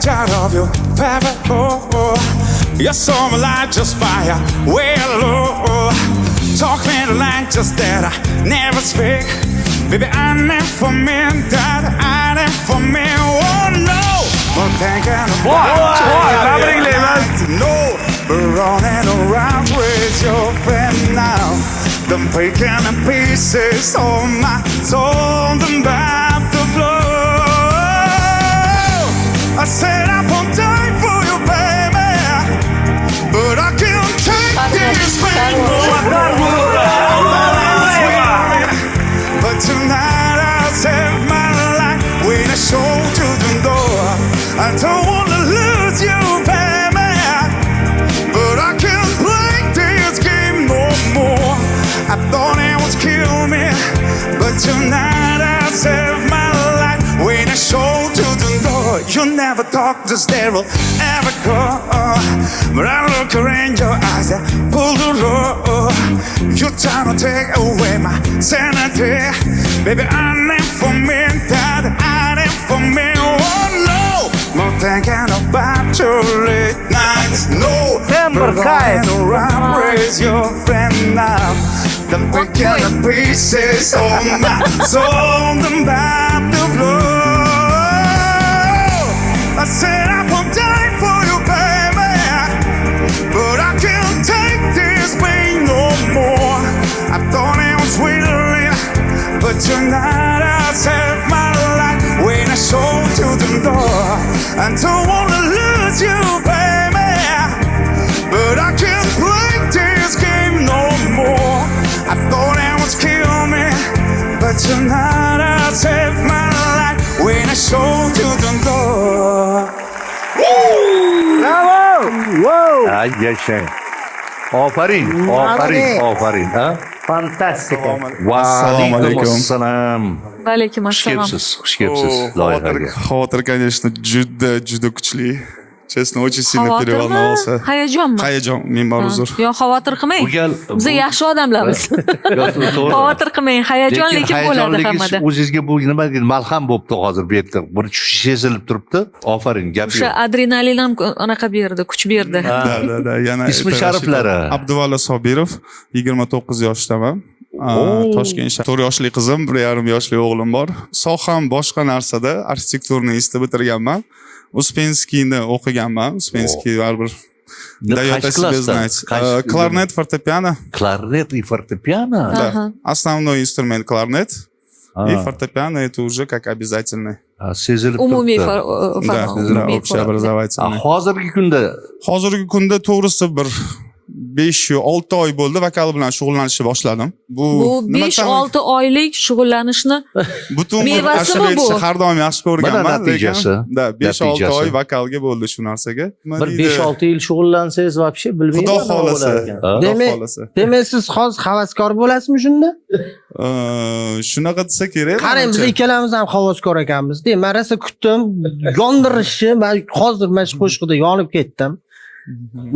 jar of your favorite. Oh, you're so alive just by a well. Talk me like just that I never speak. Baby, I never meant that. I never meant. Oh no, but thinking about you. No, but running around with your friend now. Them breaking in pieces of my soul, them about to flow. I said I won't die for you, baby, but I can't take this pain. But tonight I'll save my life when I show you the door. I don't wanna lose you, baby, but I can't play this game no more. I thought it would kill me, but tonight I'll save my life when I show you the door. You never talk, just there will ever go. But I look in your eyes and pull the rope. You're trying to take away my sanity. Baby, I never meant that. I never meant. Oh no, not thinking about your late nights. No, but running around with your friend now. Them breaking the pieces of my soul, them about to blow. I said I won't die for you, baby, but I can't take this pain no more. I thought it was sweeter, but tonight I'll save my life when I show you the door. I don't wanna lose you, baby, but I can't play this game no more. I thought it would kill me, but tonight I'll save my life when I show you the door. Bravo! Wow! Ay yaşayın. Aferin, aferin, aferin. Ha? Fantastika. Va Assalomu alaykum alaykum. assalom. Va alaykum Xush assalom. kelibsiz, xush kelibsiz loyihaga. Xavotir, конечно, juda kuchli. Честно, очень сильно переволновался. Hayajonmi? Hayajon, men bor uzr. Yo, xavotir qilmang. Bu gal Biz yaxshi odamlarmiz. Xavotir qilmang, hayajon lekin bo'ladi hammada. O'zingizga bu nima deydi, malham bo'libdi hozir bu yerda. Bir sezilib turibdi. Aferin, gap O'sha yo'q. adrenalin ham anaqa berdi, kuch berdi. Da. Yana Ismi shariflari. Abduvallo Sobirov, 29 yoshdaman. Toshkent shahar. 4 yoshli qizim, 1,5 yoshli o'g'lim bor. Soham boshqa narsada, arxitekturni institutini bitirganman. Uspenskiyni o'qiganman. Uspenskiy baribir даёт о себе знать. Klarnet, fortepiano. Klarnet и fortepiano. Да. Основной инструмент кларнет. И фортепиано это уже как обязательный. Sezilib Umumiy turibdi. Да, общеобразовательный. Hozirgi kunda Hozirgi kunda to'g'risi bir 5-6 oy bo'ldi vokal bilan shug'ullanishni boshladim. Bu 5-6 oylik shug'ullanishni butun bir mevasi bu. ashula har doim yaxshi ko'rganman. Mana natijasi. Da, 5-6 oy vokalga bo'ldi shu narsaga. Bir 5-6 yil shug'ullansangiz вообще bilmayman. Xudo xolasa. Demak, siz hozir havaskor bo'lasizmi shunda? Shunaqa desa kerak. Qarang, biz ikkalamiz ham havaskor ekanmiz. Men rosa kutdim, yondirishni, men hozir mana shu qo'shiqda yonib ketdim.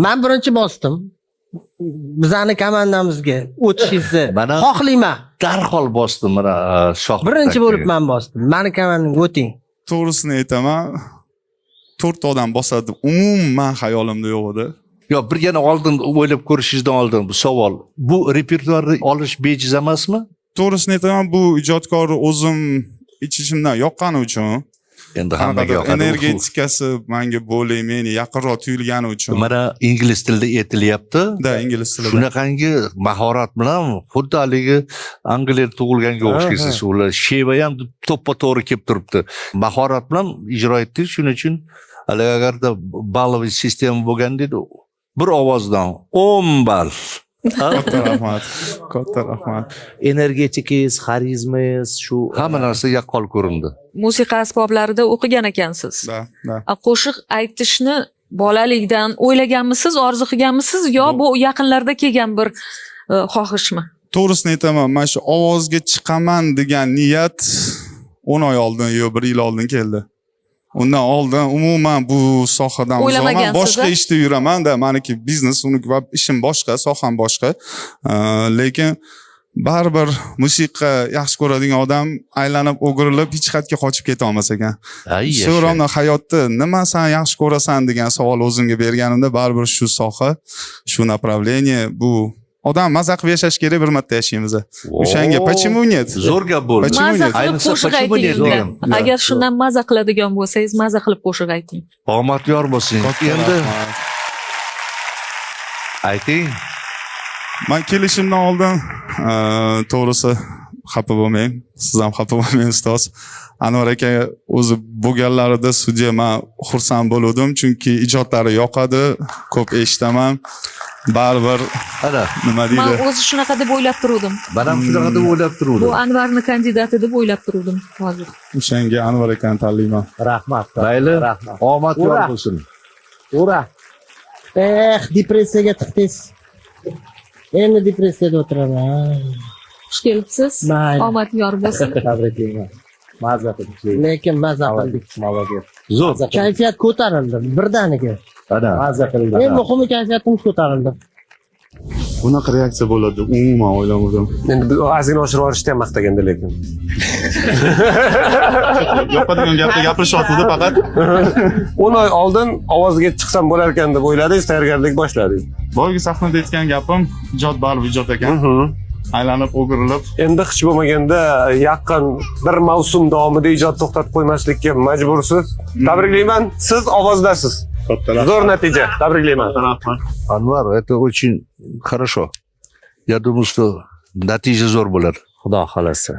Men birinchi bosdim. Bizani komandamizga o'tishingizni xohlayman. Darhol bosdim mana shoh. Birinchi bo'lib men bosdim. Meni komandamga o'ting. To'g'risini aytaman, 4 odam bosadi. Umuman xayolimda yo'q edi. Yo, bir yana oldin o'ylab ko'rishingizdan oldin bu savol. Bu repertuarni olish bejiz emasmi? To'g'risini aytaman, bu ijodkorni o'zim ichishimdan yoqqani uchun. Endi hammaga yoqadi. Energetikasi menga bo'lay, meni yaqinroq tuyulgani uchun. Mana ingliz tilida aytilyapti. Da, ingliz tilida. Shunaqangi mahorat bilan xuddi haligi Angliyada tug'ilganga o'xshaysiz. Ular sheva ham to'ppa-to'g'ri kelib turibdi. Mahorat bilan ijro etdingiz, shuning uchun agarda balloviy sistema bo'lganda bir ovozdan 10 ball. Katta rahmat. Energetikangiz, xarizmangiz shu Hamma narsa yaqqol ko'rindi. musiqa asboblarida o'qigan ekansiz. Da. Qo'shiq aytishni bolalikdan o'ylaganmisiz, orzu qilganmisiz yo bu yaqinlarda kelgan bir xohishmi? To'g'risini aytaman, mana shu ovozga chiqaman degan niyat 10 oy oldin yo 1 yil oldin keldi. Undan oldin umuman bu sohadan uzoqman, boshqa ishda yuraman-da, meniki biznes, uniki ishim boshqa, soham boshqa. Lekin baribir musiqa yaxshi ko'radigan odam aylanib o'girilib hech qayerga qochib keta olmas ekan. Ay, So'rovni hayotda nima san yaxshi ko'rasan degan savol o'zimga berganimda baribir shu soha, shu направление bu odam maza qilib yashash kerak, bir marta yashaymiz. O'shanga почему нет? Zo'r gap bo'ldi. Почему Maza нет? qilib Ayniqsa qo'shiq почему ayting нет unga. degan. Agar shundan maza qiladigan bo'lsangiz, maza qilib qo'shiq ayting. Omad yor bo'lsin. Endi ayting. Men kelishimdan oldin to'g'risi xafa bo'lmang. Siz ham xafa bo'lmang ustoz. Anvar aka o'zi bo'lganlarida sudya men xursand bo'ldim, chunki ijodlari yoqadi, ko'p eshitaman. Baribir Ana, nima Men deydi? o'zi shunaqa deb o'ylab turuvdim. men ham shunaqa deb o'ylab Bu turuvdim. Anvarni kandidati deb o'ylab turuvdim hozir. O'shanga Anvar akani tanlayman. Rahmat. Mayli, Rahmat. omad yor Ura. bo'lsin. Ura. Depressiyaga tiqdingiz. Endi depressiyada o'tiraman. Xush kelibsiz. Mayli. Omad yor bo'lsin. Tabriklayman. Mazza qildik. Lekin mazza qildik. Zo'r. Kayfiyat ko'tarildi birdaniga. Ana. Mazza qildik. Eng muhimi kayfiyatimiz ko'tarildi. Bunaqa reaksiya bo'ladi, umuman o'ylamadim. Endi biz ozgina oshirib yuborishdi ham maqtaganda lekin. Yoqadigan gapni gapirishyapti faqat. 10 oy oldin ovozga chiqsam bo'lar ekan deb o'yladingiz, tayyorgarlik boshladingiz. Boyagi sahnada aytgan gapim ijod baribir ijod ekan. Aylanib o'girilib Endi hech bo'lmaganda yaqin bir mavsum davomida ijod to'xtatib qo'ymaslikka majbursiz. Tabriklayman, siz ovozdasiz. Zo'r natija. Tabriklayman. Anvar, это очень хорошо. Я думаю, что natija zo'r bo'ladi. Xudo xolasa.